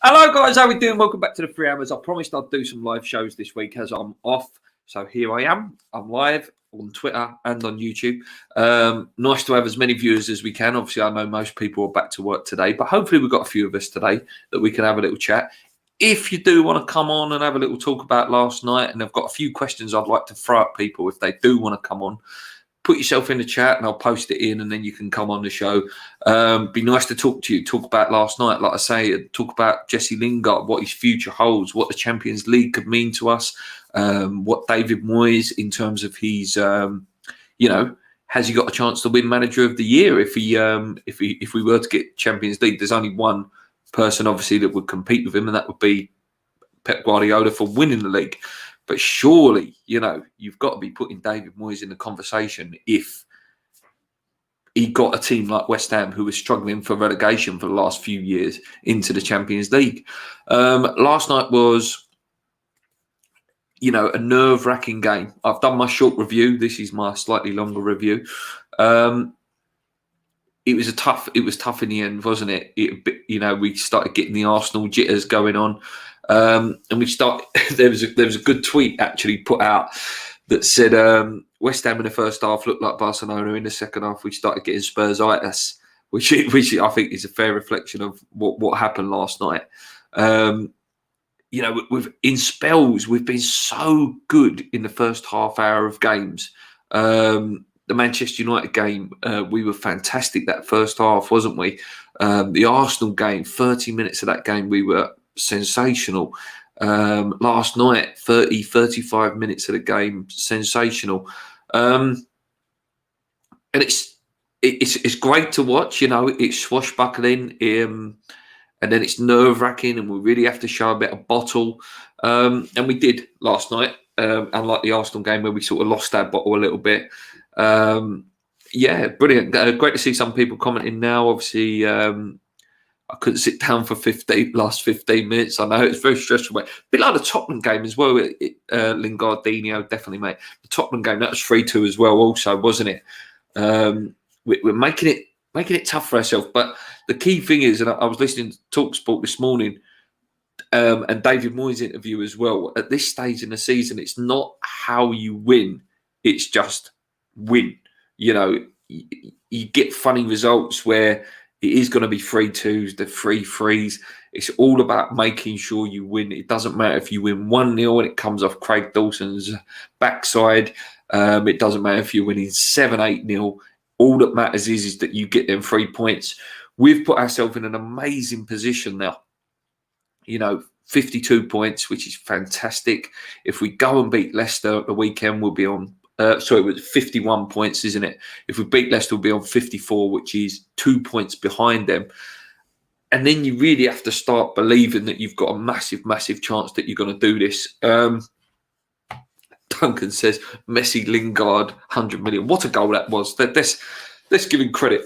Hello guys, how we doing? Welcome back to the 3 Hours. I promised I'd do some live shows this week as I'm off. So here I am. I'm live on Twitter and on YouTube. Nice to have as many viewers as we can. Obviously, I know most people are back to work today, but hopefully we've got a few of us today that we can have a little chat. If you do want to come on and have a little talk about last night, and I've got a few questions I'd like to throw at people if they do want to come on, put yourself in the chat and I'll post it in and then you can come on the show. Be nice to talk to you, talk about last night. Like I say, talk about Jesse Lingard, what his future holds, what the Champions League could mean to us, what David Moyes in terms of his, has he got a chance to win Manager of the Year if we were to get Champions League? There's only one person obviously that would compete with him, and that would be Pep Guardiola for winning the league. But surely, you've got to be putting David Moyes in the conversation if he got a team like West Ham, who was struggling for relegation for the last few years, into the Champions League. Last night was, a nerve-wracking game. I've done my short review. This is my slightly longer review. It was tough in the end, wasn't it? We started getting the Arsenal jitters going on. And there was a good tweet actually put out that said West Ham in the first half looked like Barcelona. In the second half, we started getting Spurs-itis, which I think is a fair reflection of what happened last night. In spells, we've been so good in the first half hour of games. The Manchester United game, we were fantastic that first half, wasn't we? The Arsenal game, 30 minutes of that game, we were sensational. Last night, 35 minutes of the game, sensational. And it's great to watch. It's swashbuckling, and then it's nerve-wracking, and we really have to show a bit of bottle. And we did last night, unlike the Arsenal game where we sort of lost our bottle a little bit. Brilliant. Great to see some people commenting now. Obviously, I couldn't sit down for last 15 minutes. I know it's very stressful. A bit like the Tottenham game as well. Lingardinho, definitely, mate. The Tottenham game, that was 3-2 as well also, wasn't it? We're making it tough for ourselves. But the key thing is, and I was listening to TalkSport this morning, and David Moyes' interview as well, at this stage in the season, it's not how you win, it's just win. You get funny results where it is going to be 3-2s, the 3-3s. It's all about making sure you win. It doesn't matter if you win 1-0 and it comes off Craig Dawson's backside. It doesn't matter if you're winning 7-8-0. All that matters is that you get them 3 points. We've put ourselves in an amazing position now. 52 points, which is fantastic. If we go and beat Leicester at the weekend, we'll be on... it was 51 points, isn't it? If we beat Leicester, we'll be on 54, which is 2 points behind them. And then you really have to start believing that you've got a massive, massive chance that you're going to do this. Duncan says, Messi, Lingard, 100 million. What a goal that was. Let's give him credit.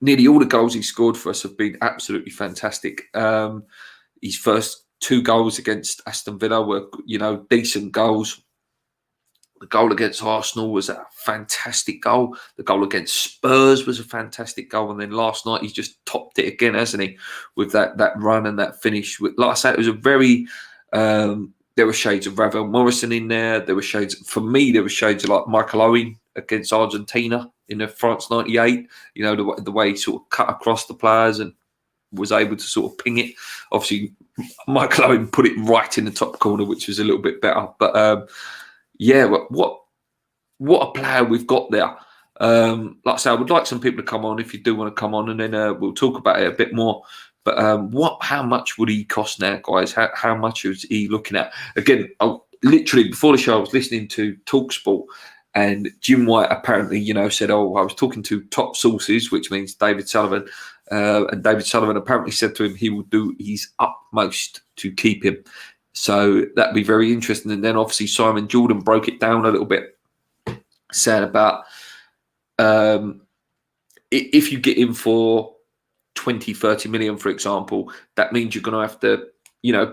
Nearly all the goals he scored for us have been absolutely fantastic. His first 2 goals against Aston Villa were, decent goals. The goal against Arsenal was a fantastic goal. The goal against Spurs was a fantastic goal. And then last night, he's just topped it again, hasn't he? With that run and that finish. Like I said, it was a very... there were shades of Ravel Morrison in there. There were shades... For me, there were shades of like Michael Owen against Argentina in the France 98. The way he sort of cut across the players and was able to sort of ping it. Obviously, Michael Owen put it right in the top corner, which was a little bit better. But... what a player we've got there. Like I say, I would like some people to come on if you do want to come on, and then we'll talk about it a bit more. But how much would he cost now, guys? How much is he looking at? Again, literally before the show, I was listening to TalkSport, and Jim White apparently, said, I was talking to top sources, which means David Sullivan, and David Sullivan apparently said to him he will do his utmost to keep him. So that'd be very interesting. And then obviously Simon Jordan broke it down a little bit, saying about if you get in for 20, 30 million, for example, that means you're going to have to,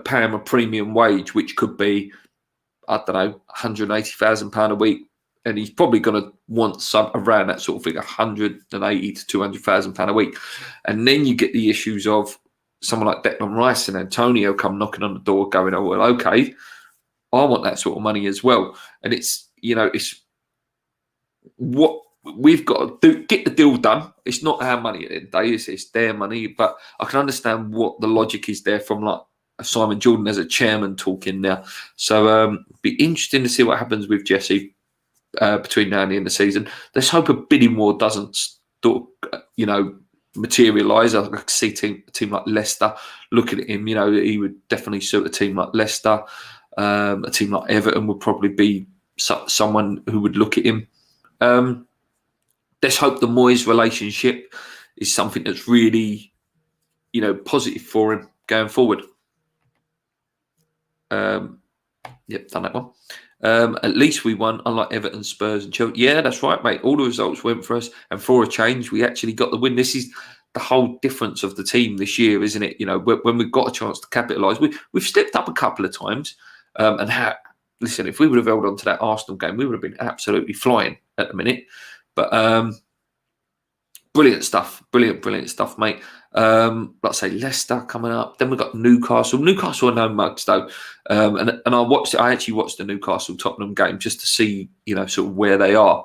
pay him a premium wage, which could be, I don't know, £180,000 a week. And he's probably going to want some around that sort of thing, 180 to £200,000 a week. And then you get the issues of someone like Declan Rice and Antonio come knocking on the door going, oh, well, okay, I want that sort of money as well. And it's, it's what we've got to do, get the deal done. It's not our money at the end of the day, it's their money. But I can understand what the logic is there from like Simon Jordan as a chairman talking now. So be interesting to see what happens with Jesse between now and the end of the season. Let's hope a bidding war doesn't, materialise. I could see a team like Leicester looking at him. He would definitely suit a team like Leicester. A team like Everton would probably be someone who would look at him. Let's hope the Moyes relationship is something that's really, positive for him going forward. Yep, done that one. At least we won, unlike Everton, Spurs and Chelsea. Yeah, that's right, mate. All the results went for us, and for a change, we actually got the win. This is the whole difference of the team this year, isn't it? When we've got a chance to capitalise, we've stepped up a couple of times. Listen, if we would have held on to that Arsenal game, we would have been absolutely flying at the minute. But brilliant stuff, brilliant stuff, mate. Like I say, Leicester coming up. Then we've got Newcastle. Newcastle are no mugs though, and I actually watched the Newcastle Tottenham game just to see, sort of where they are.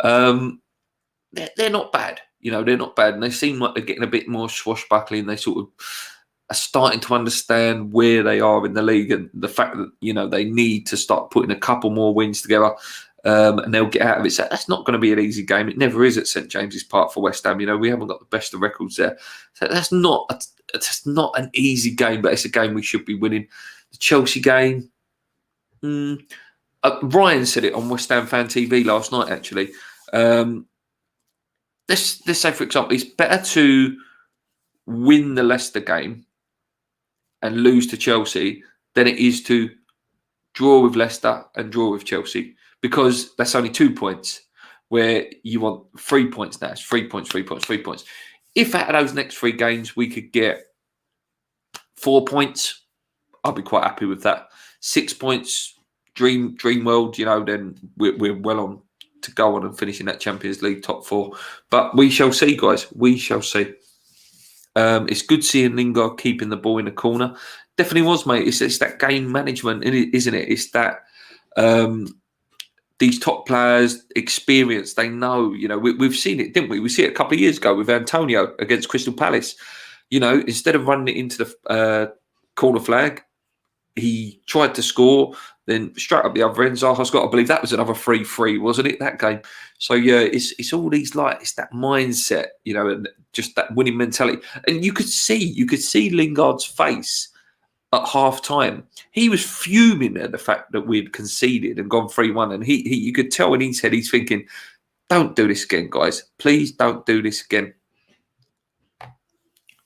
They're not bad, they're not bad, and they seem like they're getting a bit more swashbuckling. They sort of are starting to understand where they are in the league and the fact that they need to start putting a couple more wins together. And they'll get out of it. So that's not going to be an easy game. It never is at St James's Park for West Ham. We haven't got the best of records there. So that's not an easy game, but it's a game we should be winning. The Chelsea game, Ryan said it on West Ham Fan TV last night, actually. Let's say, for example, it's better to win the Leicester game and lose to Chelsea than it is to draw with Leicester and draw with Chelsea. Because that's only 2 points, where you want 3 points now. It's 3 points, 3 points, 3 points. If out of those next 3 games we could get 4 points, I'd be quite happy with that. 6 points, dream world, then we're well on to go on and finish in that Champions League top 4. But we shall see, guys. We shall see. It's good seeing Lingard keeping the ball in the corner. Definitely was, mate. It's that game management, isn't it? It's that... these top players, experience, they know, we've seen it, didn't we? We see it a couple of years ago with Antonio against Crystal Palace. Instead of running it into the corner flag, he tried to score, then straight up the other end. Zaha's got to believe that was another 3-3, wasn't it, that game? So, yeah, it's all these, it's that mindset, and just that winning mentality. And you could see Lingard's face at half time. He was fuming at the fact that we'd conceded and gone 3-1, and you could tell in his head he's thinking, don't do this again, guys, please don't do this again.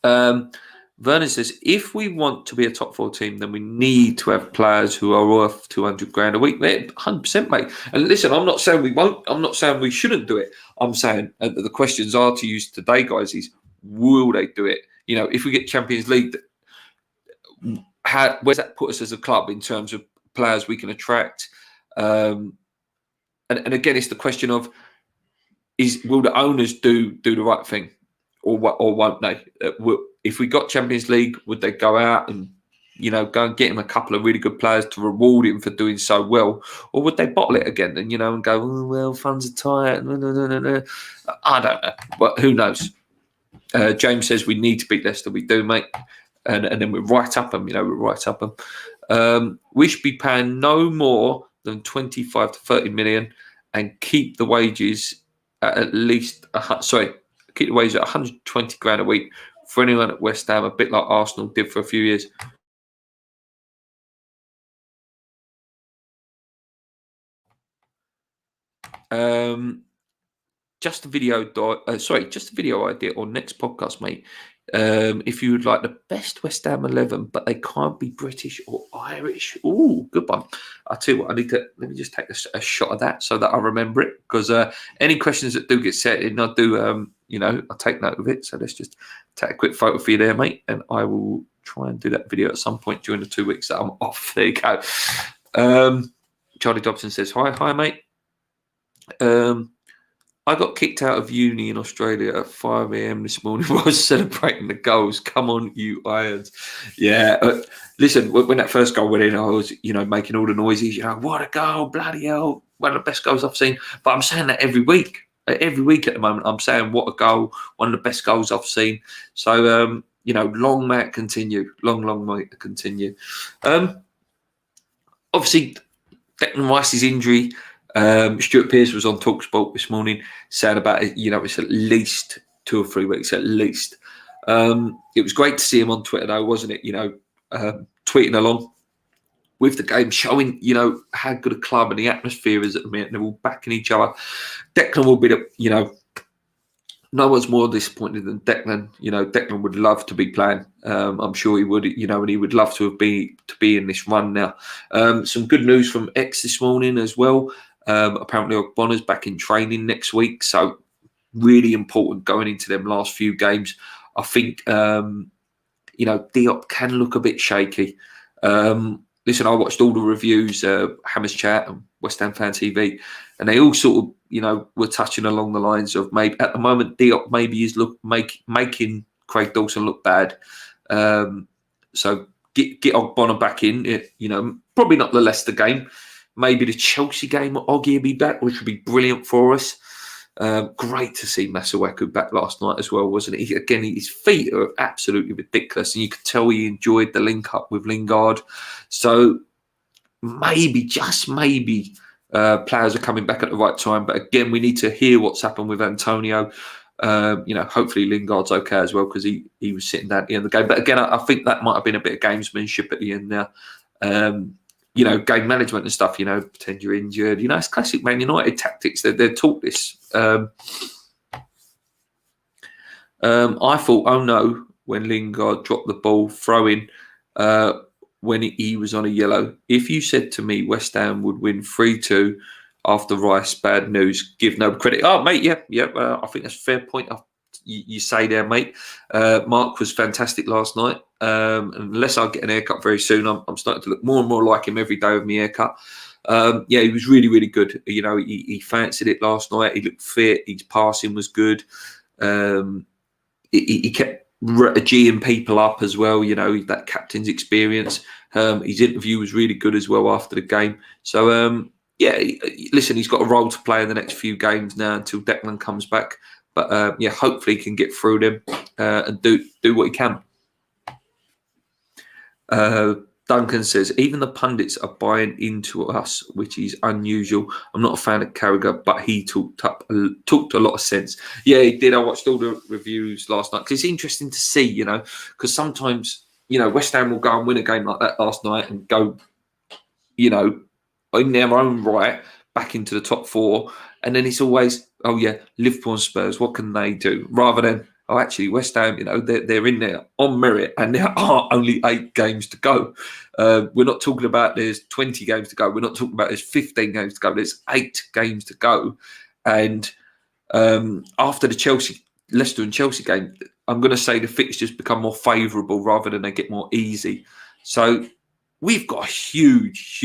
Vernon says, if we want to be a top 4 team, then we need to have players who are worth 200 grand a week. 100%, mate. And listen, I'm not saying we won't, I'm not saying we shouldn't do it. I'm saying the questions are to use today, guys, is will they do it? If we get Champions League, where's that put us as a club in terms of players we can attract? And again, it's the question of will the owners do the right thing, or won't they? If we got Champions League, would they go out and go and get him a couple of really good players to reward him for doing so well, or would they bottle it again and and go, oh, well, funds are tight? No. I don't know, but who knows? James says we need to beat Leicester. We do, mate. And then we're right up them, we're right up them. We should be paying no more than 25 to 30 million and keep the wages at least, keep the wages at 120 grand a week for anyone at West Ham, a bit like Arsenal did for a few years. Just a video idea on next podcast, mate. If you would like the best West Ham 11, but they can't be British or Irish. Ooh, good one. I'll tell you what, let me just take a shot of that so that I remember it, because any questions that do get set in, I do, I'll take note of it. So let's just take a quick photo for you there, mate, and I will try and do that video at some point during the 2 weeks that I'm off. There you go. Charlie Dobson says, hi, mate. I got kicked out of uni in Australia at 5 a.m. this morning while I was celebrating the goals. Come on, you Irons. Yeah. Listen, when that first goal went in, I was, making all the noises, what a goal, bloody hell. One of the best goals I've seen. But I'm saying that every week. Every week at the moment, I'm saying what a goal, one of the best goals I've seen. So, long may it continue. Long may it continue. Obviously, Declan Rice's injury. Stuart Pearce was on TalkSport this morning saying about it, it's at least 2 or 3 weeks, at least. It was great to see him on Twitter, though, wasn't it? Tweeting along with the game, showing, how good a club and the atmosphere is at the minute. They're all backing each other. Declan will be no one's more disappointed than Declan. Declan would love to be playing. I'm sure he would, and he would love to be in this run now. Some good news from X this morning as well. Apparently, Ogbonna's back in training next week, so really important going into them last few games. I think Diop can look a bit shaky. Listen, I watched all the reviews, Hammers Chat and West Ham Fan TV, and they all sort of, were touching along the lines of maybe at the moment Diop maybe is making Craig Dawson look bad. So get Ogbonna back in. Probably not the Leicester game. Maybe the Chelsea game, Oggy will be back, which would be brilliant for us. Great to see Masuaku back last night as well, wasn't it? Again, his feet are absolutely ridiculous, and you could tell he enjoyed the link up with Lingard. So maybe, just maybe, players are coming back at the right time. But again, we need to hear what's happened with Antonio. Hopefully Lingard's okay as well, because he was sitting down at the end of the game. But again, I think that might have been a bit of gamesmanship at the end there. Game management and stuff, pretend you're injured. It's classic Man United tactics. They're taught this. I thought, oh no, when Lingard dropped the ball, throwing when he was on a yellow. If you said to me West Ham would win 3-2 after Rice, bad news, give no credit. Oh, mate, yeah. I think that's a fair point. You say there, mate. Mark was fantastic last night. Unless I get an haircut very soon, I'm starting to look more and more like him every day with my haircut. He was really, really good. He fancied it last night. He looked fit. His passing was good. He kept G'ing people up as well. That captain's experience. His interview was really good as well after the game. So, listen, he's got a role to play in the next few games now until Declan comes back. But hopefully he can get through them and do what he can. Duncan says, even the pundits are buying into us, which is unusual. I'm not a fan of Carragher, but he talked a lot of sense. Yeah, he did. I watched all the reviews last night because it's interesting to see, because sometimes, West Ham will go and win a game like that last night and go, in their own right, back into the top 4. And then it's always, oh yeah, Liverpool and Spurs, what can they do? Rather than, oh, actually, West Ham, they're in there on merit, and there are only 8 games to go. We're not talking about there's 20 games to go. We're not talking about there's 15 games to go. There's 8 games to go. And after the Leicester and Chelsea game, I'm going to say the fixtures become more favourable rather than they get more easy. So we've got a huge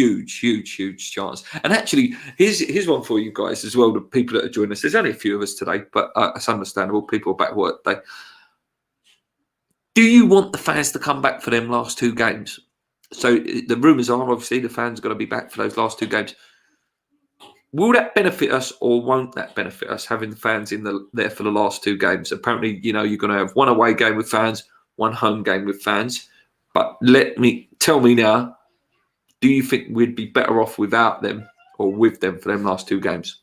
chance. And actually, here's one for you guys as well, the people that are joining us. There's only a few of us today, but it's understandable. People are back at work today. Do you want the fans to come back for them last 2 games? So the rumours are, obviously, the fans are going to be back for those last 2 games. Will that benefit us or won't that benefit us, having the fans there for the last 2 games? Apparently, you're going to have 1 away game with fans, 1 home game with fans. But tell me now, do you think we'd be better off without them or with them for them last 2 games?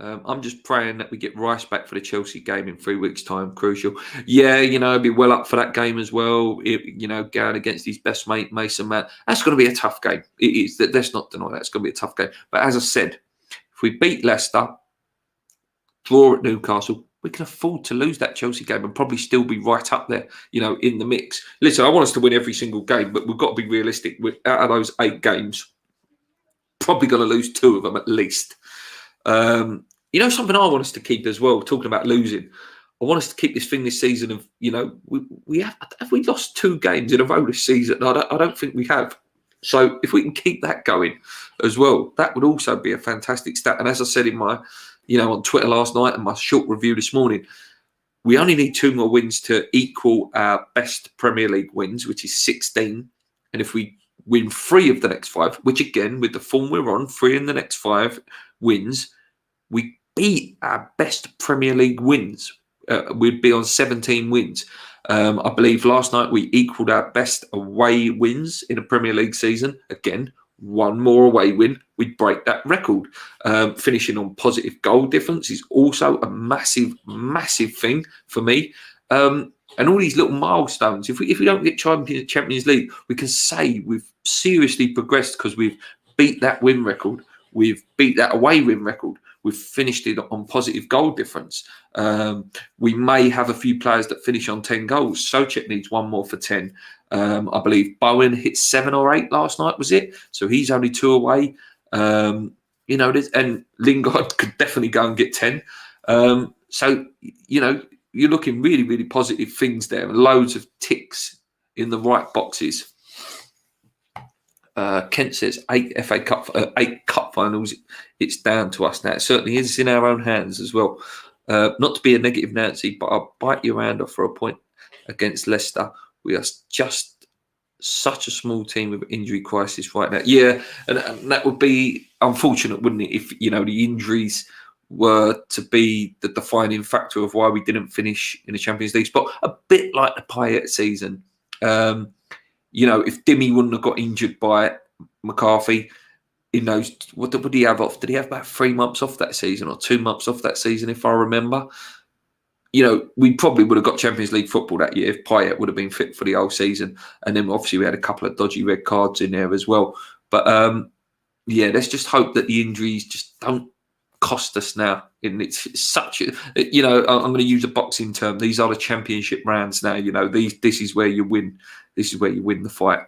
I'm just praying that we get Rice back for the Chelsea game in 3 weeks' time. Crucial. Yeah, be well up for that game as well. Going against his best mate, Mason Mount. That's going to be a tough game. It is. Let's not deny that. It's going to be a tough game. But as I said, if we beat Leicester, draw at Newcastle, we can afford to lose that Chelsea game and probably still be right up there, in the mix. Listen, I want us to win every single game, but we've got to be realistic. Out of those 8 games, probably going to lose 2 of them at least. Something I want us to keep as well, talking about losing, I want us to keep this thing this season of, have we lost 2 games in a row this season? I don't think we have. So if we can keep that going as well, that would also be a fantastic stat. And as I said in my, on Twitter last night and my short review this morning, we only need 2 more wins to equal our best Premier League wins, which is 16. And if we win 3 of the next 5, which again, with the form we're on, 3 in the next 5 wins, we beat our best Premier League wins. We'd be on 17 wins. I believe last night we equalled our best away wins in a Premier League season. Again, 1 more away win, we'd break that record. Finishing on positive goal difference is also a massive, massive thing for me. And all these little milestones. If we don't get Champions League, we can say we've seriously progressed because we've beat that win record. We've beat that away win record. We've finished it on positive goal difference. We may have a few players that finish on 10 goals. Soucek needs 1 more for 10. I believe Bowen hit 7 or 8 last night, was it? So he's only 2 away. And Lingard could definitely go and get 10. So, you're looking really, really positive things there. Loads of ticks in the right boxes. Kent says 8 cup finals. It's down to us now. It certainly is in our own hands as well. Not to be a negative Nancy, but I'll bite your hand off for a point against Leicester. We are just such a small team with injury crisis right now. Yeah, and that would be unfortunate, wouldn't it? If the injuries were to be the defining factor of why we didn't finish in the Champions League spot. A bit like the Payet season. If Dimmy wouldn't have got injured by McCarthy, what did he have off? Did he have about 3 months off that season or 2 months off that season, if I remember? We probably would have got Champions League football that year if Payet would have been fit for the whole season. And then obviously we had a couple of dodgy red cards in there as well. But let's just hope that the injuries just don't cost us now. And it's such a, I'm going to use a boxing term. These are the championship rounds now. This is where you win. This is where you win the fight.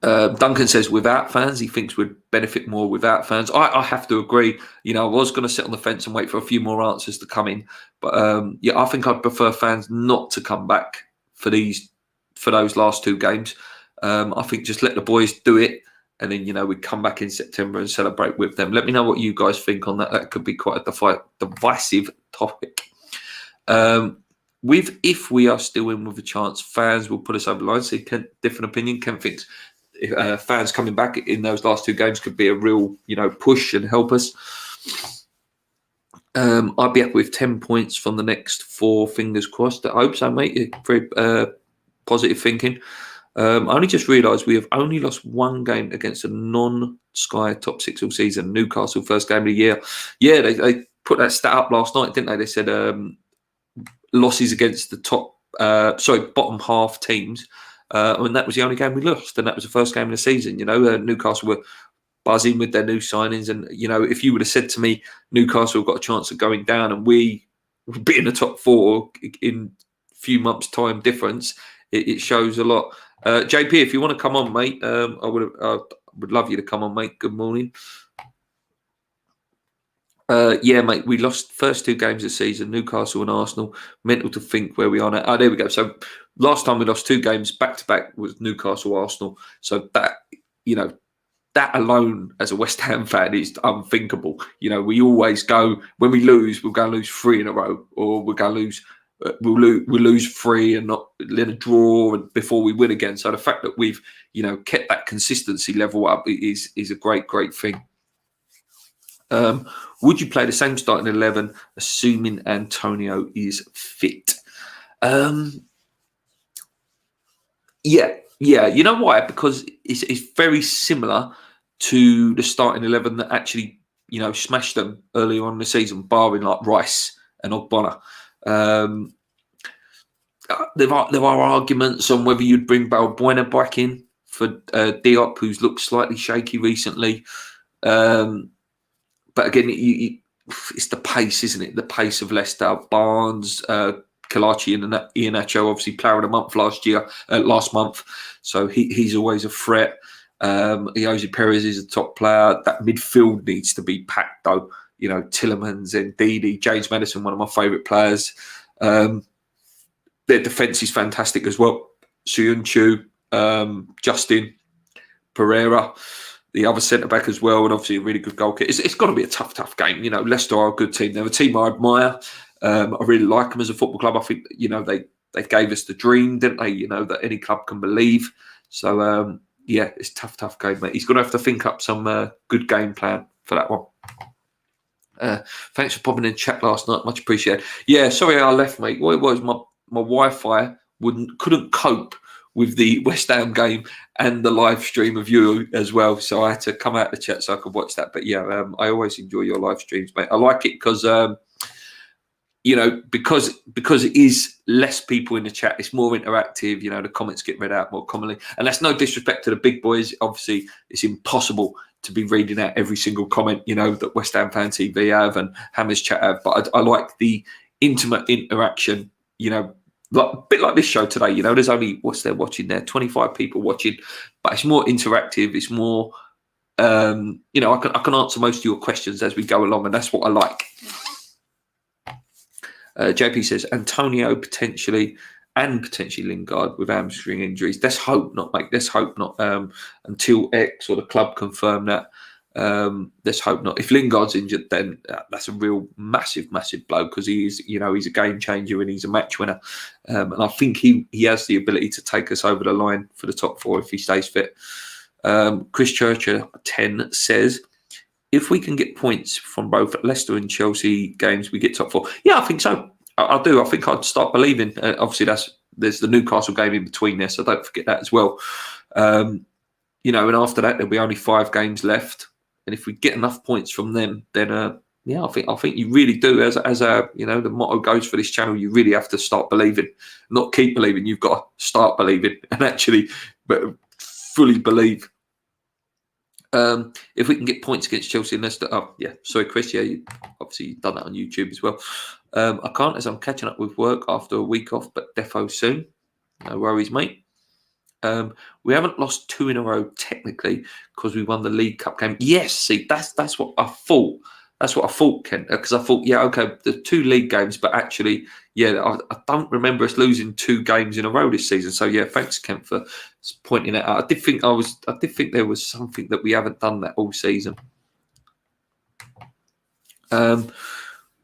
Duncan says without fans, he thinks we'd benefit more without fans. I have to agree. I was going to sit on the fence and wait for a few more answers to come in, but I think I'd prefer fans not to come back for those last 2 games. I think just let the boys do it, and then we come back in September and celebrate with them. Let me know what you guys think on that. That could be quite a divisive topic. If we are still in with a chance, fans will put us over the line. So Kent, different opinion. Kent thinks fans coming back in those last 2 games could be a real, push and help us. I'd be up with 10 points from the next 4. Fingers crossed. I hope so, mate. Very positive thinking. I only just realised we have only lost 1 game against a non-Sky top 6 all season. Newcastle, first game of the year. Yeah, they put that stat up last night, didn't they? They said losses against the bottom half teams. And that was the only game we lost, and that was the first game of the season. Newcastle were buzzing with their new signings, and if you would have said to me Newcastle got a chance of going down and we would be in the top 4 in a few months' time difference, it shows a lot. JP, if you want to come on, mate, I would love you to come on, mate. Good morning. Mate, we lost first 2 games of the season, Newcastle and Arsenal. Mental to think where we are now. Oh, there we go. So last time we lost 2 games back-to-back was Newcastle, Arsenal. So that, that alone as a West Ham fan is unthinkable. We always go, when we lose, we'll go and lose 3 in a row, or we'll go lose, we'll lose 3 and not let a draw before we win again. So the fact that we've, kept that consistency level up is a great, great thing. Would you play the same starting 11, assuming Antonio is fit? Yeah. You know why? Because it's very similar to the starting 11 that actually, smashed them earlier on in the season, barring like Rice and Ogbonna. There are arguments on whether you'd bring Balbuena back in for Diop, who's looked slightly shaky recently. But again, it's the pace, isn't it? The pace of Leicester, Barnes, Kalachi, and Iheanacho, obviously player of the month last month. So he's always a threat. Jose Perez is a top player. That midfield needs to be packed, though. Tillemans and Ndidi, James Maddison, one of my favourite players. Their defence is fantastic as well. Suyunchu, Justin Pereira, the other centre-back as well, and obviously a really good goal kicker. It's got to be a tough game. You know, Leicester are a good team. They're a team I admire. I really like them as a football club. I think, you know, they gave us the dream, didn't they? You know, that any club can believe. So, yeah, it's tough game, mate. He's going to have to think up some good game plan for that one. Thanks for popping in chat last night. Much appreciated. Yeah, sorry I left, mate. What it was, my Wi-Fi couldn't cope with the West Ham game and the live stream of you as well. So I had to come out the chat so I could watch that. But yeah, I always enjoy your live streams, mate. I like it because, you know, because it is less people in the chat, it's more interactive. You know, the comments get read out more commonly. And that's no disrespect to the big boys. Obviously, it's impossible to be reading out every single comment, you know, that West Ham Fan TV have and Hammers Chat have. But I like the intimate interaction, you know, a bit like this show today. You know, there's only, what's there watching there? 25 people watching, but it's more interactive. It's more, you know, I can answer most of your questions as we go along, and that's what I like. JP says Antonio potentially Lingard with hamstring injuries. Let's hope not, mate. Let's hope not. Until X or the club confirm that. Let's hope not. If Lingard's injured, then that's a real massive blow, because he's a game changer and he's a match winner. And I think he has the ability to take us over the line for the top four if he stays fit. Chris Churcher 10 says, if we can get points from both Leicester and Chelsea games, we get top four. Yeah, I think so. I do. I think I'd start believing. Obviously, there's the Newcastle game in between there, so don't forget that as well. You know, and after that, there'll be only 5 games left. And if we get enough points from them, then yeah, I think you really do. As you know, the motto goes for this channel, you really have to start believing, not keep believing. You've got to start believing and actually, but fully believe. If we can get points against Chelsea and Leicester, oh yeah, sorry Chris, yeah, obviously you've done that on YouTube as well. I can't, as I'm catching up with work after a week off, but defo soon. No worries, mate. We haven't lost 2 in a row technically because we won the League Cup game. Yes, see, that's what I thought. That's what I thought, Ken, because I thought, yeah, okay, the 2 league games, but actually, yeah, I don't remember us losing 2 games in a row this season. So yeah, thanks, Ken, for pointing that out. I did think there was something that we haven't done that all season.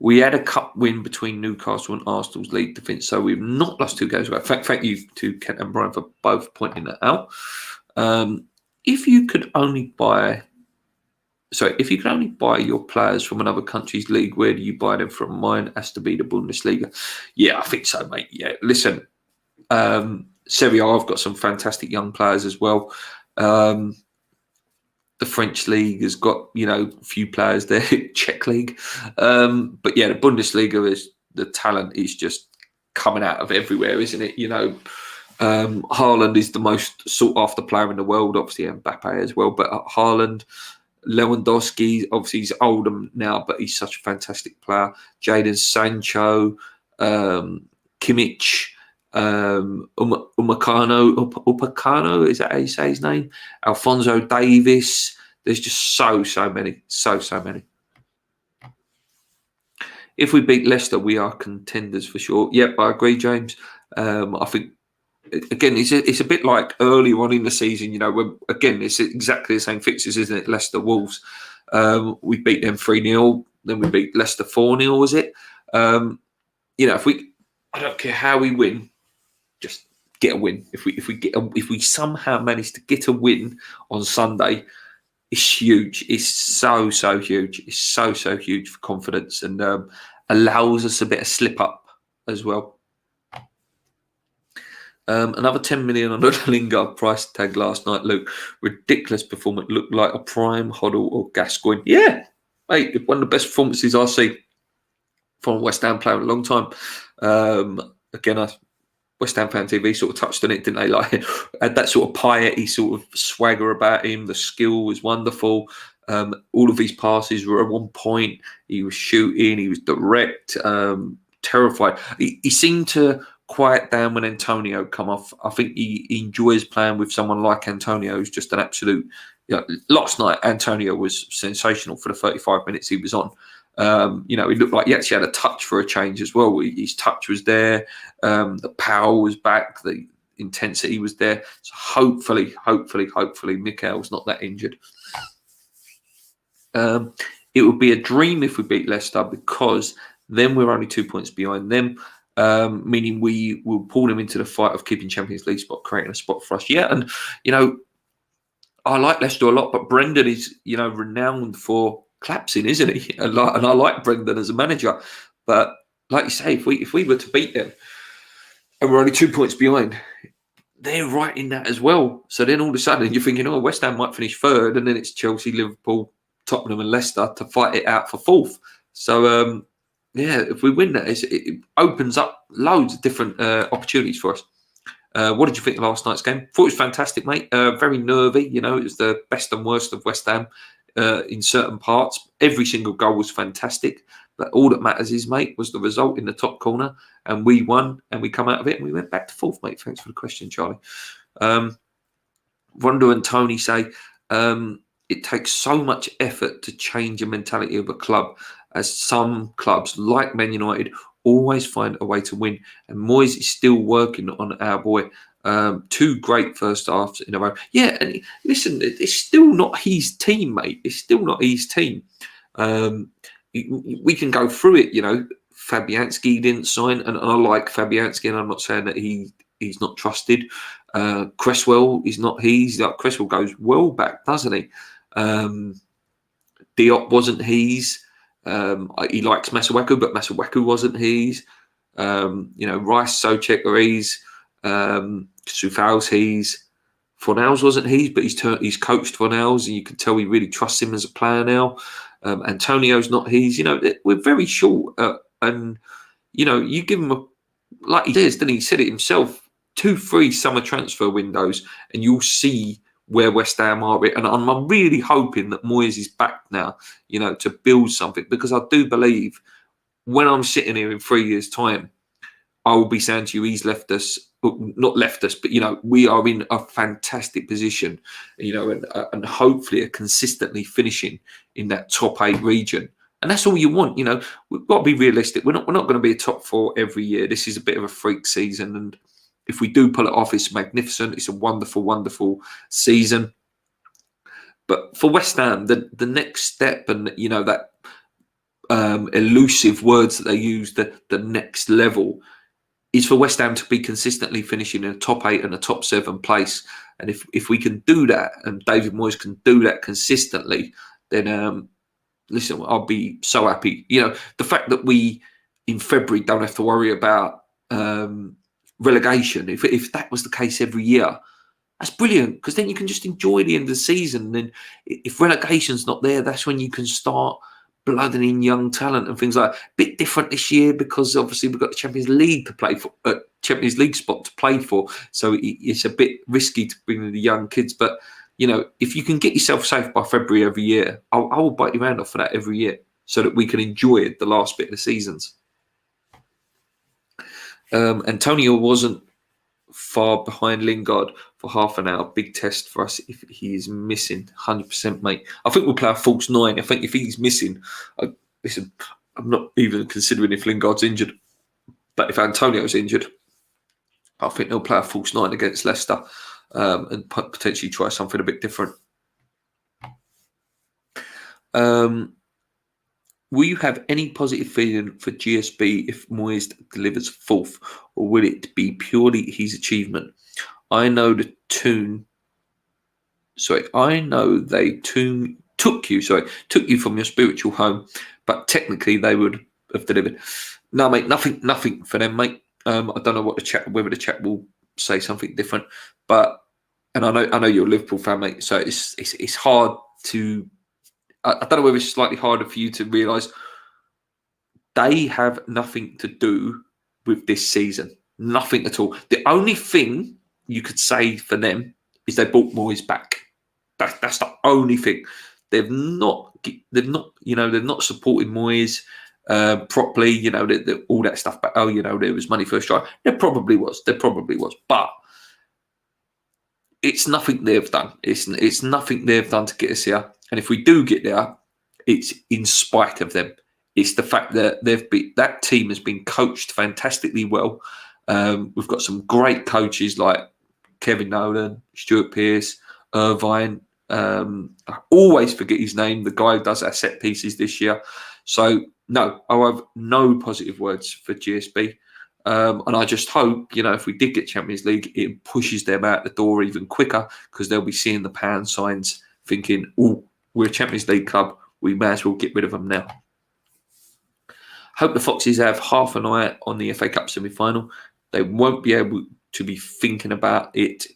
We had a cup win between Newcastle and Arsenal's league defence, so we've not lost 2 games. Thank you to Kent and Brian for both pointing that out. If you could only buy your players from another country's league, where do you buy them from? Mine has to be the Bundesliga. Yeah, I think so, mate. Yeah, listen, Serie A, I've got some fantastic young players as well. The French league has got, you know, a few players there. Czech league, but yeah, the Bundesliga the talent is just coming out of everywhere, isn't it? You know, Haaland is the most sought after player in the world. Obviously, Mbappe as well, but Haaland. Lewandowski, obviously he's older now, but he's such a fantastic player. Jadon Sancho, Kimmich, Upamecano, is that how you say his name? Alphonso Davies. There's just so many. If we beat Leicester, we are contenders for sure. Yep, I agree, James. I think, again, it's a bit like early on in the season, you know, when, again, it's exactly the same fixtures, isn't it? Leicester Wolves. We beat them 3-0, then we beat Leicester 4-0, was it? You know, I don't care how we win, just get a win. If we somehow manage to get a win on Sunday, it's huge. It's so huge. It's so huge for confidence, and allows us a bit of slip up as well. Another 10 million on the Lingard price tag last night, Luke. Ridiculous performance. Looked like a prime Hoddle or Gascoigne. Yeah, mate, one of the best performances I see from a West Ham player in a long time. Again, West Ham Fan TV sort of touched on it, didn't they? Like, had that sort of piety sort of swagger about him. The skill was wonderful. All of his passes were at one point. He was shooting. He was direct. Terrified. He seemed to quiet down when Antonio come off. I think he enjoys playing with someone like Antonio, who's just an absolute. You know, last night Antonio was sensational for the 35 minutes he was on. You know, he looked like he actually had a touch for a change as well. His touch was there. The power was back. intensity was there. So hopefully, Mikel's not that injured. It would be a dream if we beat Leicester, because then we're only 2 points behind them, meaning we will pull them into the fight of keeping Champions League spot, creating a spot for us. Yeah, and I like Leicester a lot, but Brendan is renowned for collapsing, isn't he? And I like Brendan as a manager, but like you say, if we were to beat them and we're only 2 points behind, they're right in that as well. So then all of a sudden you're thinking, West Ham might finish third, and then it's Chelsea, Liverpool, Tottenham and Leicester to fight it out for fourth. So, if we win that, it opens up loads of different opportunities for us. What did you think of last night's game? Thought it was fantastic, mate. Very nervy. It was the best and worst of West Ham in certain parts. Every single goal was fantastic. But all that matters is, mate, was the result in the top corner. And we won, and we come out of it, and we went back to fourth, mate. Thanks for the question, Charlie. Rondo and Tony say, it takes so much effort to change the mentality of a club, as some clubs, like Man United, always find a way to win. And Moyes is still working on our boy. 2 great first halves in a row. Yeah, and listen, it's still not his team, mate. It's still not his team. We can go through it, Fabianski didn't sign, and I like Fabianski, and I'm not saying that he's not trusted. Cresswell is not Cresswell goes well back, doesn't he? Diop wasn't his. He likes Masuaku, but Masuaku wasn't his. Rice, Soucek are his. Soufal's his. Fornals wasn't his, but he's coached Fornals, and you can tell he really trusts him as a player now. Antonio's not his. We're very short, and you give him like he says, then he said it himself, 2-3 summer transfer windows, and you'll see where West Ham are. And I'm really hoping that Moyes is back now, to build something, because I do believe when I'm sitting here in 3 years' time, I will be saying to you, he's left us, not left us, but, we are in a fantastic position, and hopefully are consistently finishing in that top 8 region. And that's all you want. We've got to be realistic. We're not going to be a top 4 every year. This is a bit of a freak season. And if we do pull it off, it's magnificent. It's a wonderful, wonderful season. But for West Ham, the next step, and, that elusive words that they use, the next level, is for West Ham to be consistently finishing in a top 8 and a top 7 place. And if we can do that, and David Moyes can do that consistently, then listen, I'll be so happy. The fact that we in February don't have to worry about relegation. If that was the case every year, that's brilliant, because then you can just enjoy the end of the season. And then if relegation's not there, that's when you can start blooding in young talent and things like that. Bit different this year, because obviously we've got the Champions League to play for, Champions League spot to play for. So it's a bit risky to bring in the young kids. But, if you can get yourself safe by February every year, I will bite your hand off for that every year, so that we can enjoy the last bit of the seasons. Antonio wasn't far behind Lingard for half an hour. Big test for us if he is missing. 100%, mate. I think we'll play a false 9. I think if he's missing, listen, I'm not even considering if Lingard's injured. But if Antonio's injured, I think they'll play a false 9 against Leicester, and potentially try something a bit different. Will you have any positive feeling for GSB if Moyes delivers fourth, or will it be purely his achievement? I know they took you from your spiritual home, but technically they would have delivered. No, mate, nothing for them, mate. I don't know whether the chat will say something different, and I know you're a Liverpool fan, mate. So it's hard to. I don't know whether it's slightly harder for you to realise they have nothing to do with this season. Nothing at all. The only thing you could say for them is they brought Moyes back. That's the only thing. They've not supported Moyes properly. All that stuff. But there was money first try. There probably was. But it's nothing they've done. It's nothing they've done to get us here. And if we do get there, it's in spite of them. It's the fact that that team has been coached fantastically well. We've got some great coaches like Kevin Nolan, Stuart Pearce, Irvine. I always forget his name, the guy who does our set pieces this year. So, no, I have no positive words for GSB. And I just hope, if we did get Champions League, it pushes them out the door even quicker, because they'll be seeing the pound signs thinking, oh, we're a Champions League club. We may as well get rid of them now. Hope the Foxes have half an eye on the FA Cup semi-final. They won't be able to be thinking about it.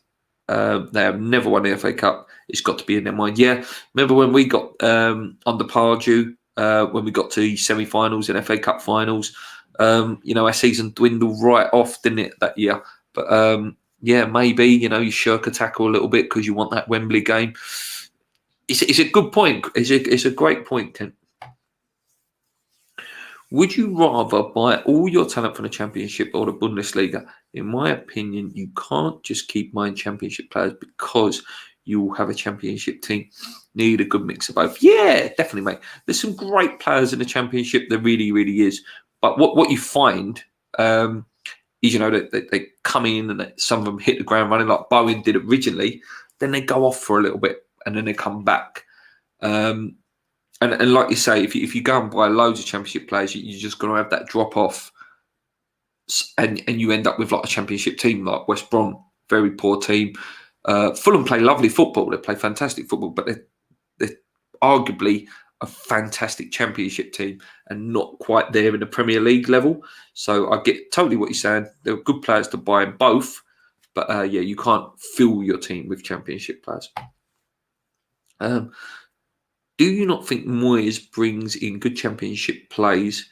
They have never won the FA Cup. It's got to be in their mind. Yeah, remember when we got under Pardew, when we got to the semi-finals and FA Cup finals, our season dwindled right off, didn't it, that year? But yeah, maybe, you shirk a tackle a little bit because you want that Wembley game. It's a good point. It's a great point, Ken. Would you rather buy all your talent from the Championship or the Bundesliga? In my opinion, you can't just keep buying Championship players because you will have a Championship team. Need a good mix of both. Yeah, definitely, mate. There's some great players in the Championship. There really, really is. But what you find is, that they come in and some of them hit the ground running like Bowen did originally. Then they go off for a little bit and then they come back. And like you say, if you go and buy loads of Championship players, you're just going to have that drop off, and you end up with like a Championship team like West Brom, very poor team. Fulham play lovely football; they play fantastic football, but they're arguably a fantastic Championship team and not quite there in the Premier League level. So I get totally what you're saying. There are good players to buy in both, but yeah, you can't fill your team with Championship players. Do you not think Moyes brings in good Championship plays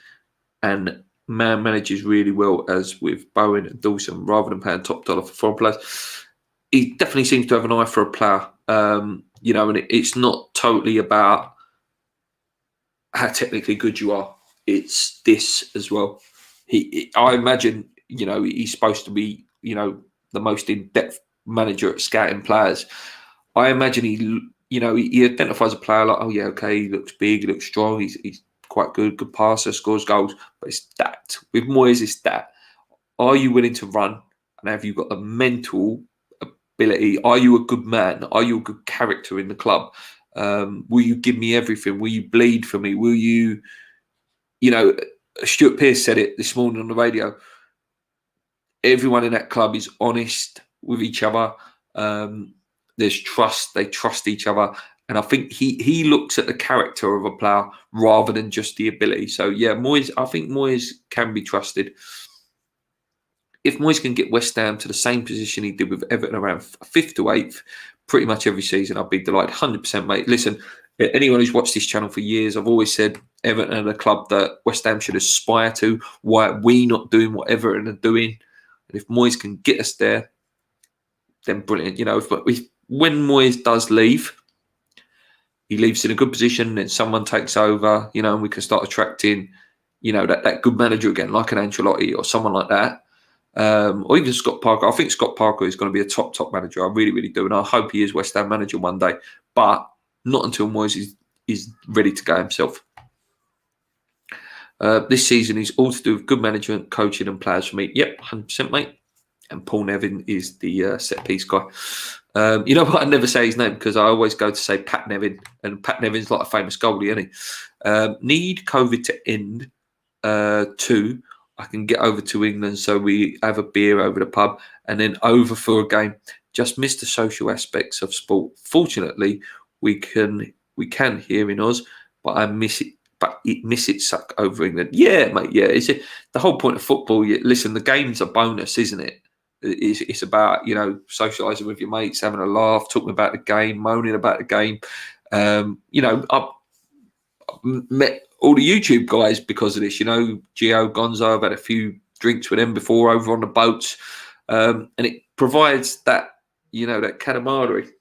and manages really well, as with Bowen and Dawson, rather than paying top dollar for foreign players? He definitely seems to have an eye for a player, and it's not totally about how technically good you are. It's this as well. I imagine, he's supposed to be, the most in-depth manager at scouting players. I imagine he identifies a player like, oh yeah, okay, he looks big, he looks strong, he's quite good passer, scores goals, but it's that. With Moyes, it's that. Are you willing to run? And have you got the mental ability? Are you a good man? Are you a good character in the club? Will you give me everything? Will you bleed for me? Will you, Stuart Pearce said it this morning on the radio. Everyone in that club is honest with each other. There's trust. They trust each other. And I think he looks at the character of a player rather than just the ability. So, yeah, I think Moyes can be trusted. If Moyes can get West Ham to the same position he did with Everton, around 5th to 8th, pretty much every season, I'll be delighted. 100%, mate. Listen, anyone who's watched this channel for years, I've always said Everton are a club that West Ham should aspire to. Why are we not doing what Everton are doing? And if Moyes can get us there, then brilliant. When Moyes does leave, he leaves in a good position, and someone takes over, and we can start attracting, that good manager again, like an Ancelotti or someone like that. Or even Scott Parker. I think Scott Parker is going to be a top manager. I really, really do. And I hope he is West Ham manager one day. But not until Moyes is ready to go himself. This season is all to do with good management, coaching and players for me. Yep, 100%, mate. And Paul Nevin is the set-piece guy. You know what? I never say his name because I always go to say Pat Nevin. And Pat Nevin's like a famous goalie, isn't he? Need COVID to end too. I can get over to England so we have a beer over the pub and then over for a game. Just miss the social aspects of sport. Fortunately, we can here in Oz, but I miss it. But miss it suck over England. Yeah, mate. Yeah, the whole point of football. Listen, the game's a bonus, isn't it? It's about socialising with your mates, having a laugh, talking about the game, moaning about the game. I've met all the YouTube guys because of this. Gio, Gonzo. I've had a few drinks with them before over on the boats, and it provides that that camaraderie.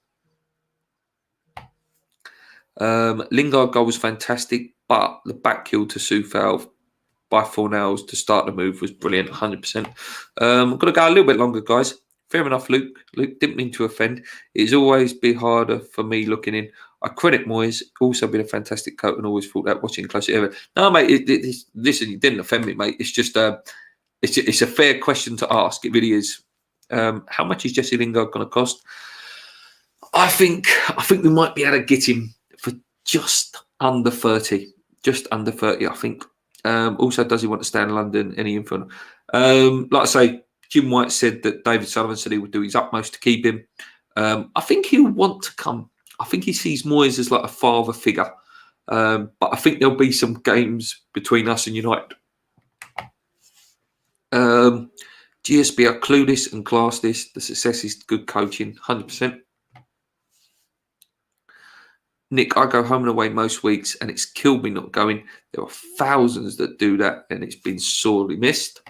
Lingard goal was fantastic, but the back heel to Soufal by Fornals to start the move was brilliant, 100%. I'm going to go a little bit longer, guys. Fair enough, Luke. Luke, didn't mean to offend. It's always been harder for me looking in. I credit Moyes, also been a fantastic coach and always thought that watching closely ever. No, mate, listen, you didn't offend me, mate. It's just it's a fair question to ask. It really is. How much is Jesse Lingard going to cost? I think we might be able to get him for just under 30. Just under 30, I think. Also, does he want to stay in London? Any info? Like I say, Jim White said that David Sullivan said he would do his utmost to keep him. I think he'll want to come. I think he sees Moyes as like a father figure. But I think there'll be some games between us and United. GSB are clueless and classless. The success is good coaching, 100%. Nick, I go home and away most weeks and it's killed me not going. There are thousands that do that and it's been sorely missed.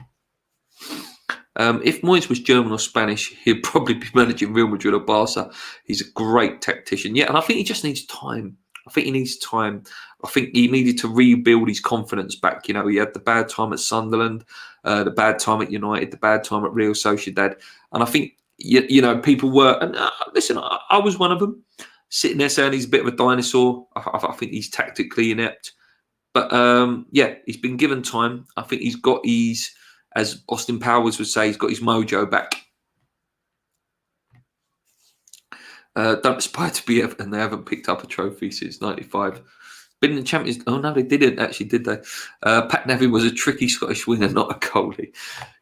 If Moyes was German or Spanish, he'd probably be managing Real Madrid or Barca. He's a great tactician. Yeah, and I think he just needs time. I think he needed to rebuild his confidence back. You know, he had the bad time at Sunderland, the bad time at United, the bad time at Real Sociedad. And I think, you know, people were, and listen, I was one of them, sitting there saying he's a bit of a dinosaur. I think he's tactically inept. But, yeah, he's been given time. I think he's got his, as Austin Powers would say, he's got his mojo back. Don't aspire to be Everton. They haven't picked up a trophy since '95. Been in the Champions. Oh no, they didn't actually, did they? Pat Nevin was a tricky Scottish winger, not a goalie.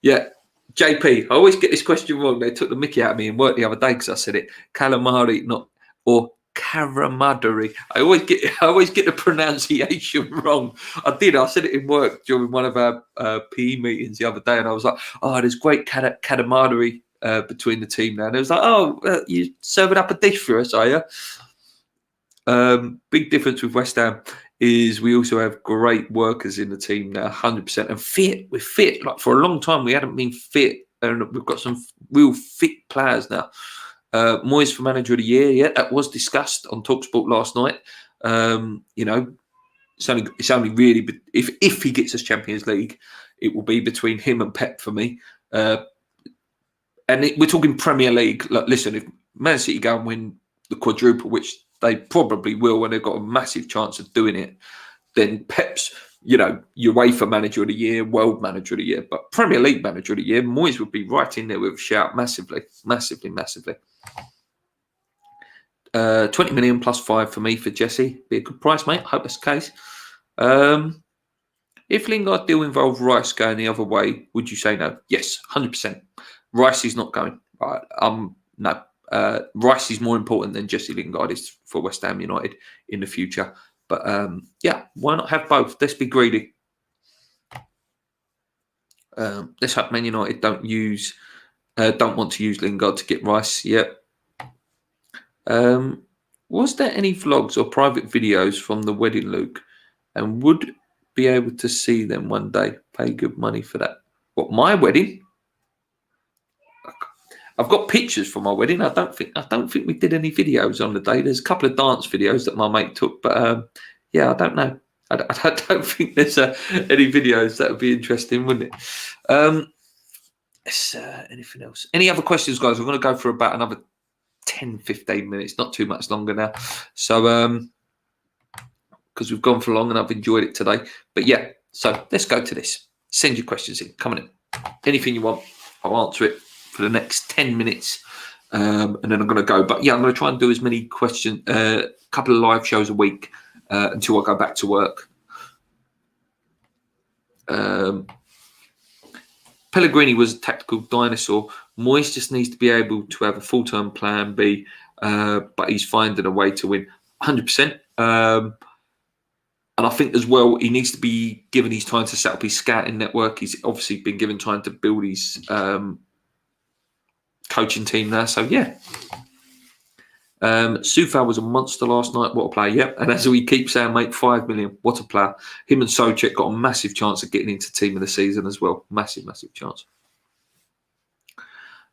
Yeah, JP. I always get this question wrong. They took the mickey out of me in work the other day because I said it calamari, not or caramadari. I always get the pronunciation wrong. I did. I said it in work during one of our PE meetings the other day, and I was like, "Oh, there's great calamari." Between the team now, and it was like, "Oh, you serving up a dish for us, are you?" Big difference with West Ham is we also have great workers in the team now, 100%, and fit. We're fit. Like for a long time, we hadn't been fit, and we've got some real fit players now. Moyes for Manager of the Year, yeah, that was discussed on TalkSport last night. You know, it's only really if he gets us Champions League, it will be between him and Pep for me. And we're talking Premier League. Like, listen, if Man City go and win the quadruple, which they probably will when they've got a massive chance of doing it, then Pep's, you know, UEFA Manager of the Year, World Manager of the Year. But Premier League Manager of the Year, Moyes would be right in there with a shout massively, massively, massively. 20 million plus 5 for me for Jesse. Be a good price, mate. I hope that's the case. If Lingard deal involved Rice going the other way, would you say no? Yes, 100%. Rice is not going. No. Rice is more important than Jesse Lingard is for West Ham United in the future. But yeah, why not have both? Let's be greedy. Let's hope Man United don't want to use Lingard to get Rice. Yep. Was there any vlogs or private videos from the wedding, Luke? And would be able to see them one day? Pay good money for that. What, my wedding? I've got pictures from my wedding. I don't think we did any videos on the day. There's a couple of dance videos that my mate took, but yeah, I don't know. I don't think there's any videos. That would be interesting, wouldn't it? Anything else? Any other questions, guys? We're going to go for about another 10, 15 minutes, not too much longer now. So, because we've gone for long and I've enjoyed it today. But yeah, so let's go to this. Send your questions in. Come on in. Anything you want, I'll answer it for the next 10 minutes. And then I'm going to go. But yeah, I'm going to try and do as many questions, a couple of live shows a week until I go back to work. Pellegrini was a tactical dinosaur. Moyes just needs to be able to have a full-term plan B, but he's finding a way to win 100%. And I think as well, he needs to be given his time to set up his scouting network. He's obviously been given time to build his coaching team now. So, yeah. Soufal was a monster last night. What a player. Yep. And as we keep saying, mate, 5 million. What a player. Him and Souček got a massive chance of getting into team of the season as well. Massive, massive chance.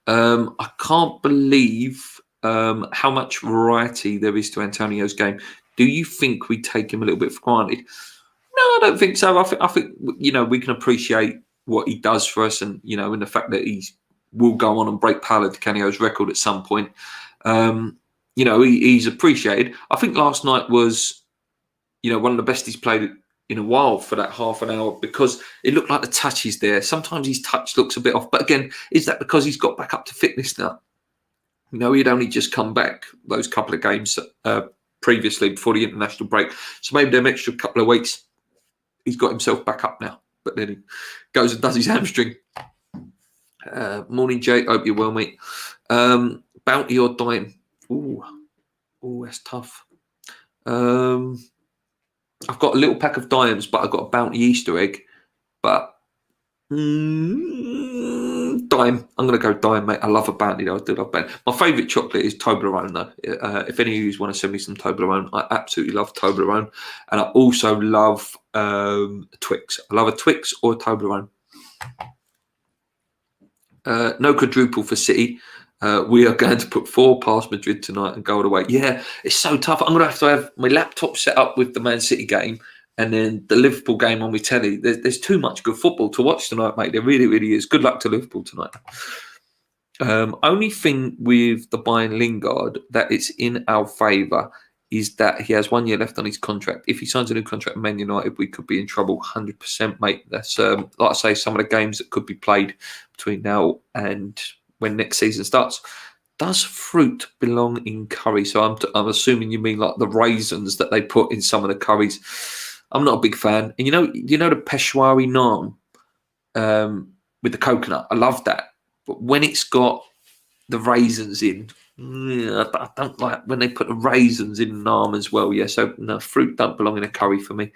I can't believe how much variety there is to Antonio's game. Do you think we take him a little bit for granted? No, I don't think so. I think you know, we can appreciate what he does for us, and you know, and the fact that he will go on and break Paolo Di Canio's record at some point. You know, he's appreciated. I think last night was, you know, one of the best he's played in a while for that half an hour, because it looked like the touch is there. Sometimes his touch looks a bit off, but again, is that because he's got back up to fitness now? You know, he'd only just come back those couple of games previously before the international break, so maybe them extra couple of weeks he's got himself back up now. But then he goes and does his hamstring. Morning, Jake. Hope you're well, mate. Bounty or dime? Ooh, that's tough. I've got a little pack of dimes, but I've got a bounty Easter egg. But dime. I'm going to go dime, mate. I love a bounty, though. I do love bounty. My favourite chocolate is Toblerone, though. If any of you want to send me some Toblerone, I absolutely love Toblerone. And I also love Twix. I love a Twix or a Toblerone. No quadruple for City. We are going to put 4 past Madrid tonight and go all the way. Yeah, it's so tough. I'm going to have my laptop set up with the Man City game and then the Liverpool game on my telly. There's too much good football to watch tonight, mate. There really, really is. Good luck to Liverpool tonight. Only thing with the buying Lingard that it's in our favour is that he has 1 year left on his contract. If he signs a new contract with Man United, we could be in trouble 100%, mate. That's, like I say, some of the games that could be played between now and when next season starts. Does fruit belong in curry? So I'm assuming you mean like the raisins that they put in some of the curries. I'm not a big fan. And you know the Peshwari naan with the coconut. I love that. But when it's got the raisins in, I don't like when they put the raisins in naan as well. Yeah, so no, fruit don't belong in a curry for me.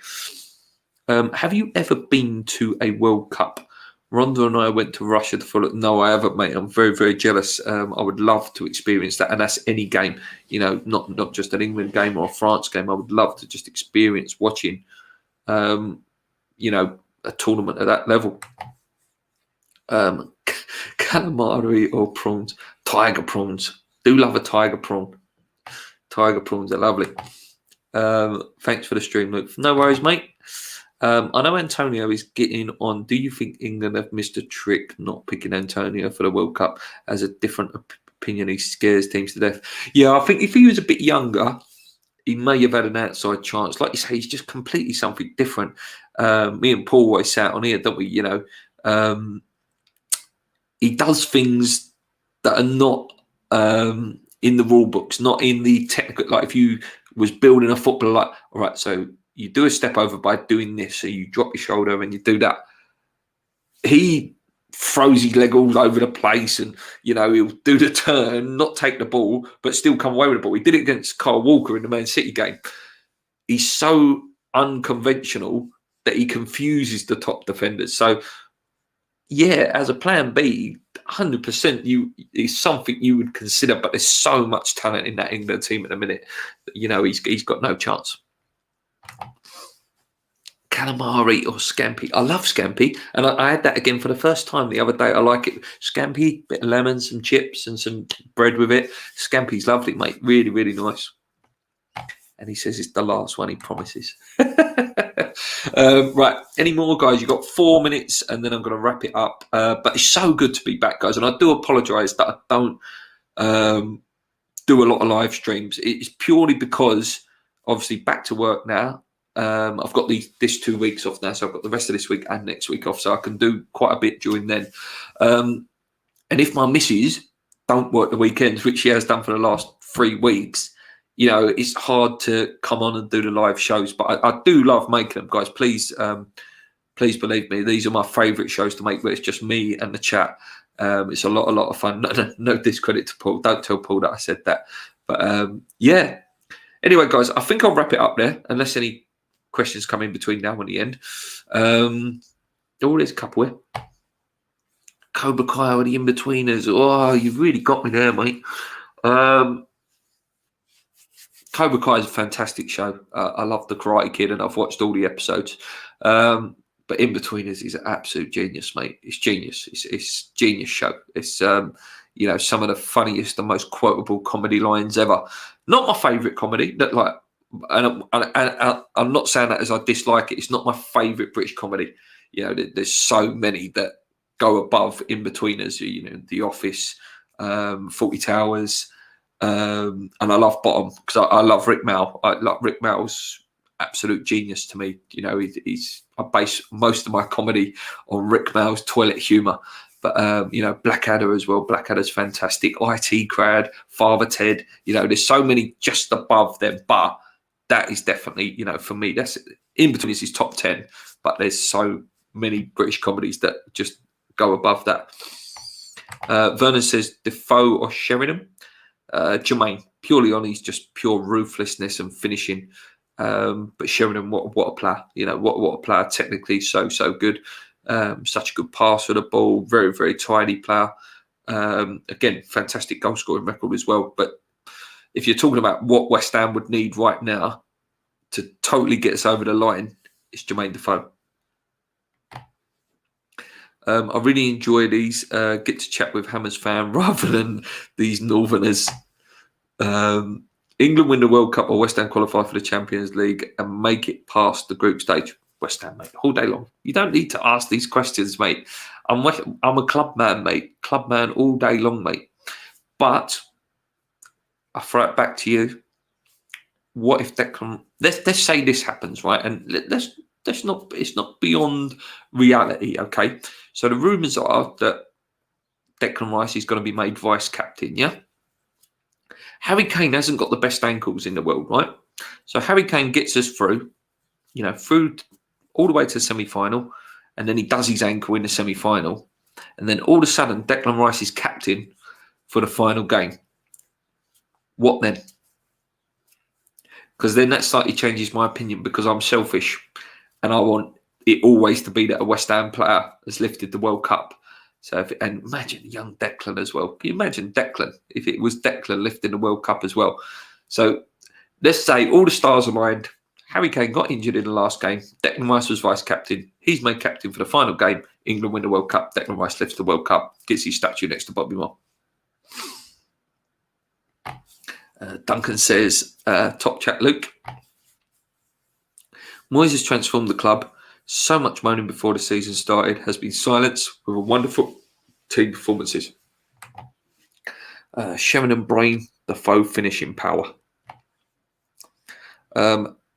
Have you ever been to a World Cup? Rhonda and I went to Russia to follow. No, I haven't, mate. I'm very, very jealous. I would love to experience that, and that's any game. You know, not just an England game or a France game. I would love to just experience watching, you know, a tournament at that level. Calamari or prawns? Tiger prawns. Do love a tiger prawn. Tiger prawns are lovely. Thanks for the stream, Luke. No worries, mate. I know Antonio is getting on. Do you think England have missed a trick not picking Antonio for the World Cup? As a different opinion, he scares teams to death. Yeah, I think if he was a bit younger, he may have had an outside chance. Like you say, he's just completely something different. Me and Paul always sat on here, don't we? You know, he does things that are not in the rule books, not in the technical. Like if you was building a football, like, all right, so you do a step over by doing this, so you drop your shoulder and you do that. He throws his leg all over the place and, you know, he'll do the turn, not take the ball, but still come away with the ball. He did it against Kyle Walker in the Man City game. He's so unconventional that he confuses the top defenders. So, yeah, as a plan B, 100% is something you would consider, but there's so much talent in that England team at the minute that, you know, he's got no chance. Calamari or scampi. I love scampi, and I had that again for the first time the other day. I like it. Scampi, bit of lemon, some chips, and some bread with it. Scampi's lovely, mate. Really, really nice. And he says it's the last one, he promises. Right, any more, guys? You've got 4 minutes, and then I'm going to wrap it up. But it's so good to be back, guys, and I do apologise that I don't do a lot of live streams. It's purely because, obviously, back to work now. I've got this 2 weeks off now, so I've got the rest of this week and next week off, so I can do quite a bit during then. And if my missus don't work the weekends, which she has done for the last 3 weeks, you know, it's hard to come on and do the live shows. But I do love making them, guys. Please believe me, these are my favourite shows to make, where it's just me and the chat. It's a lot of fun. No discredit to Paul. Don't tell Paul that I said that. But yeah. Anyway, guys, I think I'll wrap it up there, unless any questions come in between now and the end. There's a couple here. Cobra Kai or the in-betweeners. Oh, you've really got me there, mate. Cobra Kai is a fantastic show. I love the Karate Kid, and I've watched all the episodes. But in-betweeners is an absolute genius, mate. It's genius. It's genius show. It's you know, some of the funniest and most quotable comedy lines ever. Not my favourite comedy. That like. And I'm not saying that as I dislike it. It's not my favourite British comedy. You know, there's so many that go above in-betweeners. You know, The Office, 40 Towers, and I love Bottom because I love Rick Mel. I love Rick Mel's absolute genius to me. You know, I base most of my comedy on Rick Mail's toilet humour. But, you know, Blackadder as well. Blackadder's fantastic. IT Crowd, Father Ted. You know, there's so many just above them. But that is definitely, you know, for me, that's in between is his top 10. But there's so many British comedies that just go above that. Vernon says Defoe or Sheringham. Jermaine, purely on his just pure ruthlessness and finishing. But Sheringham, what a player. You know, what a player. Technically so good. Such a good passer of the ball, very, very tidy player. Again, fantastic goal scoring record as well. But if you're talking about what West Ham would need right now to totally get us over the line, it's Jermaine Defoe. I really enjoy these. Get to chat with Hammers fan rather than these Northerners. England win the World Cup or West Ham qualify for the Champions League and make it past the group stage. West Ham, mate, all day long. You don't need to ask these questions, mate. I'm a club man, mate. Club man all day long, mate. But I throw it back to you. What if Declan? Let's say this happens, right? And it's not beyond reality, okay? So the rumours are that Declan Rice is going to be made vice captain, yeah? Harry Kane hasn't got the best ankles in the world, right? So Harry Kane gets us through, you know, through all the way to the semi-final, and then he does his ankle in the semi-final, and then all of a sudden Declan Rice is captain for the final game. What then? Because then that slightly changes my opinion, because I'm selfish and I want it always to be that a West Ham player has lifted the World Cup. So and imagine young Declan as well. Can you imagine Declan if it was Declan lifting the World Cup as well? So let's say all the stars aligned. Harry Kane got injured in the last game. Declan Rice was vice captain. He's made captain for the final game. England win the World Cup. Declan Rice lifts the World Cup. Gets his statue next to Bobby Moore. Duncan says, top chat, Luke. Moyes has transformed the club. So much moaning before the season started has been silenced with a wonderful team performances. Sheringham brain, the foe finishing power.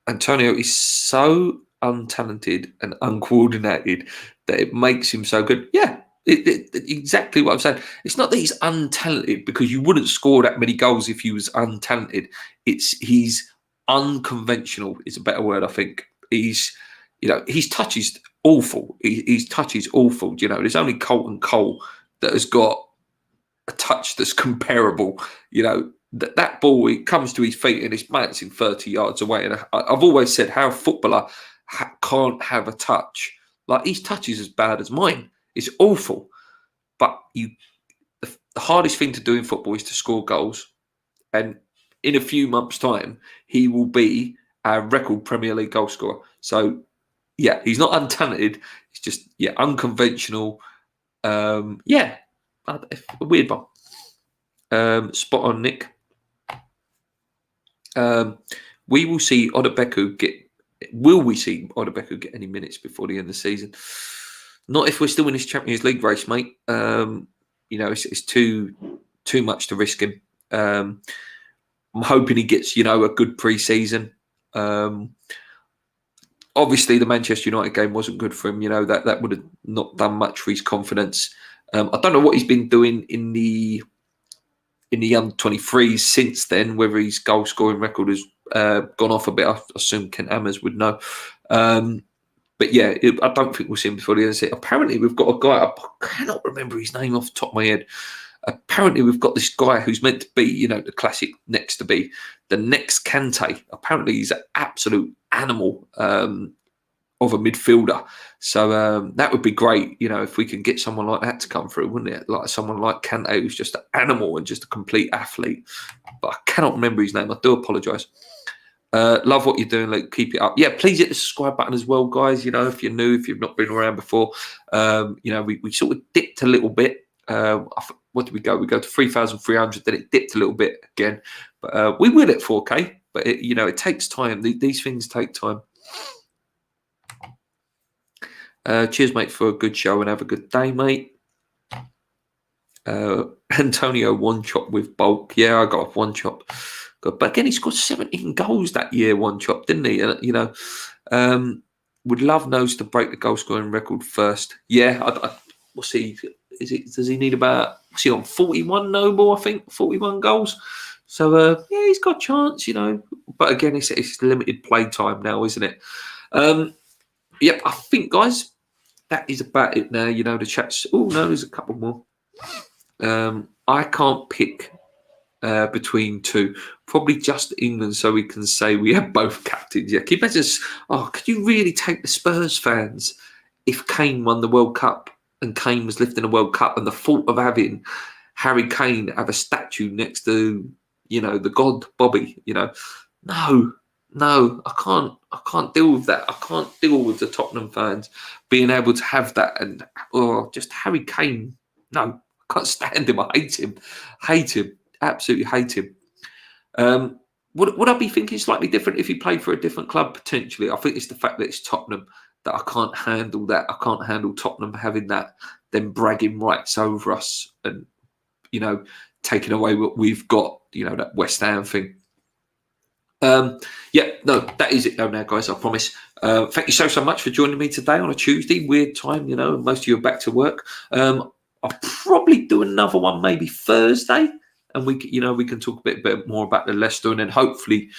Antonio is so untalented and uncoordinated that it makes him so good. Yeah, exactly what I'm saying. It's not that he's untalented, because you wouldn't score that many goals if he was untalented. He's unconventional is a better word, I think. His touch is awful. His touch is awful. You know, there's only Colton Cole that has got a touch that's comparable. You know, that ball, it comes to his feet and it's bouncing 30 yards away. And I've always said how a footballer can't have a touch. Like, his touch is as bad as mine. It's awful. But the hardest thing to do in football is to score goals. And in a few months' time, he will be our record Premier League goal scorer. So, yeah, he's not untalented. He's just, unconventional. A weird one. Spot on, Nick. We will see Odebeku get. Will we see Odebeku get any minutes before the end of the season? Not if we're still in this Champions League race, mate. It's too much to risk him. I'm hoping he gets, a good pre-season. Obviously, the Manchester United game wasn't good for him. That would have not done much for his confidence. I don't know what he's been doing in the under-23s since then, whether his goal-scoring record has gone off a bit. I assume Kent Hammers would know. But yeah, I don't think we'll see him before the end of the season. Apparently, we've got a guy, I cannot remember his name off the top of my head. Apparently, we've got this guy who's meant to be, the classic next to be the next Kante. Apparently, he's an absolute animal of a midfielder. So that would be great, if we can get someone like that to come through, wouldn't it? Like someone like Kante, who's just an animal and just a complete athlete. But I cannot remember his name. I do apologise. Love what you're doing, Luke. Keep it up. Yeah, please hit the subscribe button as well, guys. If you're new, if you've not been around before, we sort of dipped a little bit. What did we go? We go to 3,300. Then it dipped a little bit again. But we will at 4K. But it takes time. These things take time. Cheers, mate, for a good show and have a good day, mate. Antonio one chop with bulk. Yeah, I got off one chop. But again, he scored 17 goals that year, one chop, didn't he? You know, would love Nose to break the goal scoring record first. Yeah, we'll see. Does he need about? What's he on? 41 Noble, I think, 41 goals. So yeah, he's got a chance, you know. But again, it's limited play time now, isn't it? Yep, I think, guys, that is about it now. You know, the chats. Oh no, there's a couple more. I can't pick between two. Probably just England, so we can say we have both captains. Yeah, can you imagine? Could you really take the Spurs fans if Kane won the World Cup and Kane was lifting the World Cup, and the thought of having Harry Kane have a statue next to, you know, the god Bobby? You know, no, I can't deal with that. I can't deal with the Tottenham fans being able to have that, and just Harry Kane. No, I can't stand him. I hate him. Absolutely hate him. Would I be thinking slightly different if he played for a different club? Potentially. I think it's the fact that it's Tottenham that I can't handle that. I can't handle Tottenham having that, them bragging rights over us and, you know, taking away what we've got, you know, that West Ham thing. Yeah, no, that is it though now, guys, I promise. Thank you so much for joining me today on a Tuesday, weird time, you know, most of you are back to work. I'll probably do another one maybe Thursday, and we can talk a bit more about the Leicester, and then hopefully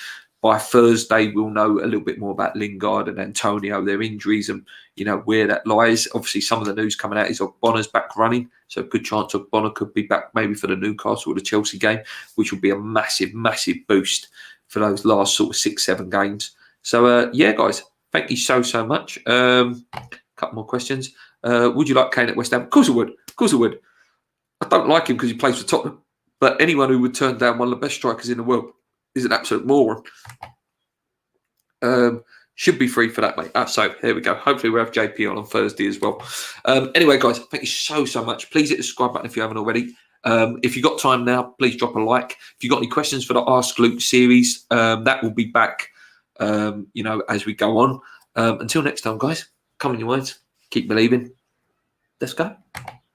by Thursday we'll know a little bit more about Lingard and Antonio, their injuries, and, you know, where that lies. Obviously, some of the news coming out is Ogbonna's back running, so a good chance Ogbonna could be back maybe for the Newcastle or the Chelsea game, which would be a massive boost for those last sort of 6-7 games. So yeah, guys, thank you so much. Couple more questions. Would you like Kane at West Ham? Of course I would. I don't like him because he plays for Tottenham, but anyone who would turn down one of the best strikers in the world is an absolute moron. Should be free for that, mate. So here we go. Hopefully we'll have JP on Thursday as well. Anyway, guys, thank you so much. Please hit the subscribe button if you haven't already. If you've got time now, please drop a like. If you've got any questions for the Ask Luke series, that will be back, you know, as we go on. Until next time, guys, come in your words, keep believing. Let's go.